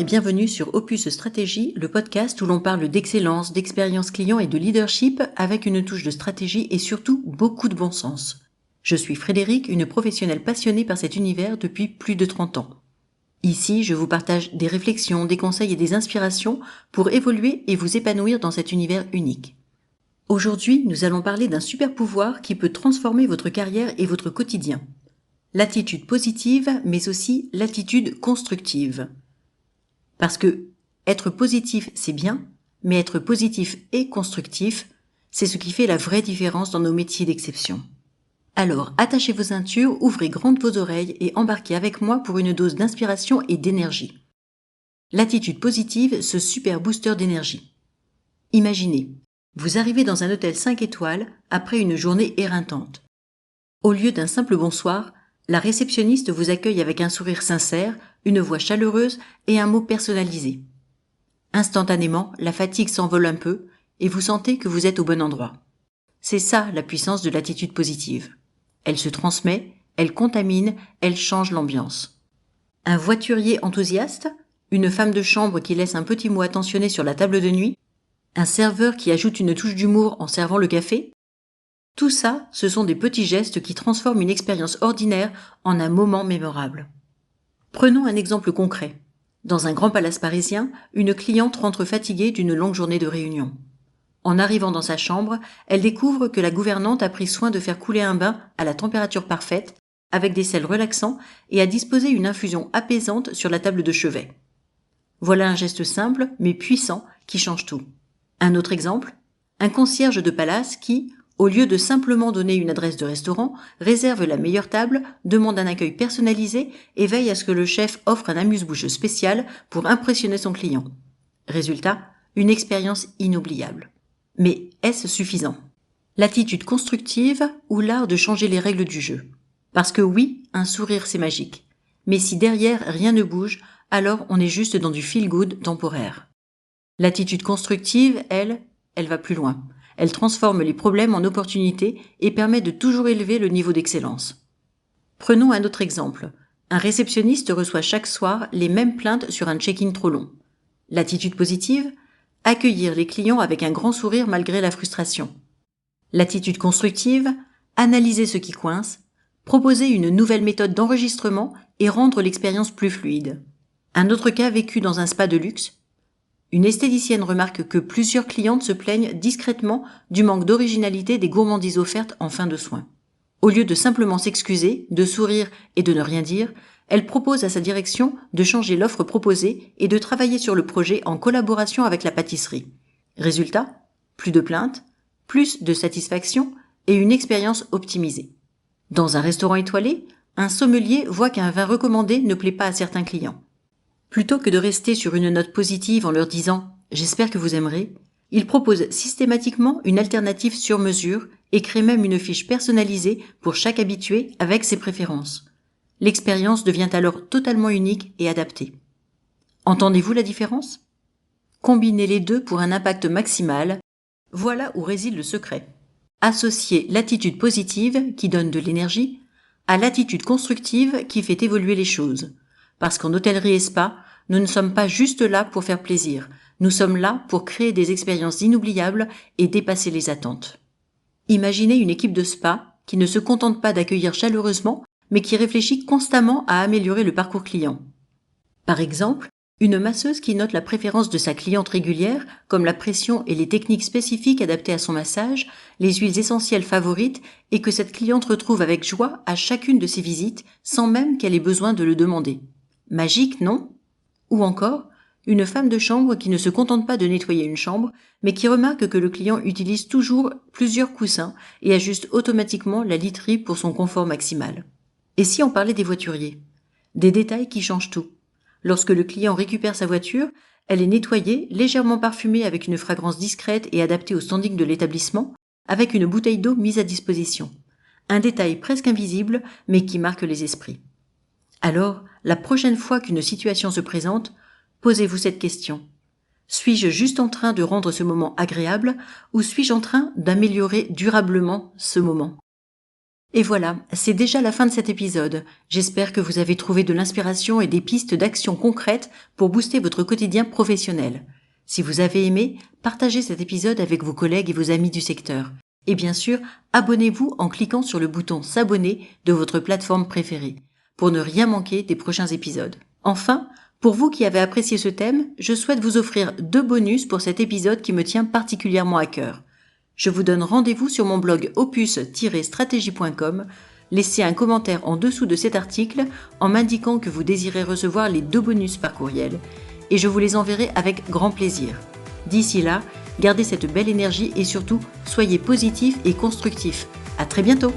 bienvenue sur Opus Stratégie, le podcast où l'on parle d'excellence, d'expérience client et de leadership avec une touche de stratégie et surtout beaucoup de bon sens. Je suis Frédéric, une professionnelle passionnée par cet univers depuis plus de 30 ans. Ici, je vous partage des réflexions, des conseils et des inspirations pour évoluer et vous épanouir dans cet univers unique. Aujourd'hui, nous allons parler d'un super pouvoir qui peut transformer votre carrière et votre quotidien. L'attitude positive, mais aussi l'attitude constructive. Parce que être positif, c'est bien, mais être positif et constructif, c'est ce qui fait la vraie différence dans nos métiers d'exception. Alors, attachez vos ceintures, ouvrez grandes vos oreilles et embarquez avec moi pour une dose d'inspiration et d'énergie. L'attitude positive, ce super booster d'énergie. Imaginez, vous arrivez dans un hôtel 5 étoiles après une journée éreintante. Au lieu d'un simple bonsoir, la réceptionniste vous accueille avec un sourire sincère, une voix chaleureuse et un mot personnalisé. Instantanément, la fatigue s'envole un peu et vous sentez que vous êtes au bon endroit. C'est ça la puissance de l'attitude positive. Elle se transmet, elle contamine, elle change l'ambiance. Un voiturier enthousiaste, une femme de chambre qui laisse un petit mot attentionné sur la table de nuit, un serveur qui ajoute une touche d'humour en servant le café. Tout ça, ce sont des petits gestes qui transforment une expérience ordinaire en un moment mémorable. Prenons un exemple concret. Dans un grand palace parisien, une cliente rentre fatiguée d'une longue journée de réunion. En arrivant dans sa chambre, elle découvre que la gouvernante a pris soin de faire couler un bain à la température parfaite, avec des sels relaxants, et a disposé une infusion apaisante sur la table de chevet. Voilà un geste simple, mais puissant, qui change tout. Un autre exemple, un concierge de palace qui, au lieu de simplement donner une adresse de restaurant, réserve la meilleure table, demande un accueil personnalisé et veille à ce que le chef offre un amuse-bouche spécial pour impressionner son client. Résultat, une expérience inoubliable. Mais est-ce suffisant? L'attitude constructive ou l'art de changer les règles du jeu? Parce que oui, un sourire c'est magique. Mais si derrière rien ne bouge, alors on est juste dans du feel-good temporaire. L'attitude constructive, elle va plus loin. Elle transforme les problèmes en opportunités et permet de toujours élever le niveau d'excellence. Prenons un autre exemple. Un réceptionniste reçoit chaque soir les mêmes plaintes sur un check-in trop long. L'attitude positive? Accueillir les clients avec un grand sourire malgré la frustration. L'attitude constructive? Analyser ce qui coince, proposer une nouvelle méthode d'enregistrement et rendre l'expérience plus fluide. Un autre cas vécu dans un spa de luxe. Une esthéticienne remarque que plusieurs clientes se plaignent discrètement du manque d'originalité des gourmandises offertes en fin de soins. Au lieu de simplement s'excuser, de sourire et de ne rien dire, elle propose à sa direction de changer l'offre proposée et de travailler sur le projet en collaboration avec la pâtisserie. Résultat, plus de plaintes, plus de satisfaction et une expérience optimisée. Dans un restaurant étoilé, un sommelier voit qu'un vin recommandé ne plaît pas à certains clients. Plutôt que de rester sur une note positive en leur disant « j'espère que vous aimerez », il propose systématiquement une alternative sur mesure et crée même une fiche personnalisée pour chaque habitué avec ses préférences. L'expérience devient alors totalement unique et adaptée. Entendez-vous la différence? Combinez les deux pour un impact maximal. Voilà où réside le secret. Associer l'attitude positive, qui donne de l'énergie, à l'attitude constructive qui fait évoluer les choses. Parce qu'en hôtellerie et spa, nous ne sommes pas juste là pour faire plaisir. Nous sommes là pour créer des expériences inoubliables et dépasser les attentes. Imaginez une équipe de spa qui ne se contente pas d'accueillir chaleureusement, mais qui réfléchit constamment à améliorer le parcours client. Par exemple, une masseuse qui note la préférence de sa cliente régulière, comme la pression et les techniques spécifiques adaptées à son massage, les huiles essentielles favorites, et que cette cliente retrouve avec joie à chacune de ses visites, sans même qu'elle ait besoin de le demander. Magique, non? Ou encore, une femme de chambre qui ne se contente pas de nettoyer une chambre, mais qui remarque que le client utilise toujours plusieurs coussins et ajuste automatiquement la literie pour son confort maximal. Et si on parlait des voituriers? Des détails qui changent tout. Lorsque le client récupère sa voiture, elle est nettoyée, légèrement parfumée avec une fragrance discrète et adaptée au standing de l'établissement, avec une bouteille d'eau mise à disposition. Un détail presque invisible, mais qui marque les esprits. Alors, la prochaine fois qu'une situation se présente, posez-vous cette question. Suis-je juste en train de rendre ce moment agréable ou suis-je en train d'améliorer durablement ce moment? Et voilà, c'est déjà la fin de cet épisode. J'espère que vous avez trouvé de l'inspiration et des pistes d'action concrètes pour booster votre quotidien professionnel. Si vous avez aimé, partagez cet épisode avec vos collègues et vos amis du secteur. Et bien sûr, abonnez-vous en cliquant sur le bouton s'abonner de votre plateforme préférée pour ne rien manquer des prochains épisodes. Enfin, pour vous qui avez apprécié ce thème, je souhaite vous offrir 2 bonus pour cet épisode qui me tient particulièrement à cœur. Je vous donne rendez-vous sur mon blog opus-stratégie.com. Laissez un commentaire en dessous de cet article en m'indiquant que vous désirez recevoir les 2 bonus par courriel et je vous les enverrai avec grand plaisir. D'ici là, gardez cette belle énergie et surtout, soyez positif et constructif. À très bientôt!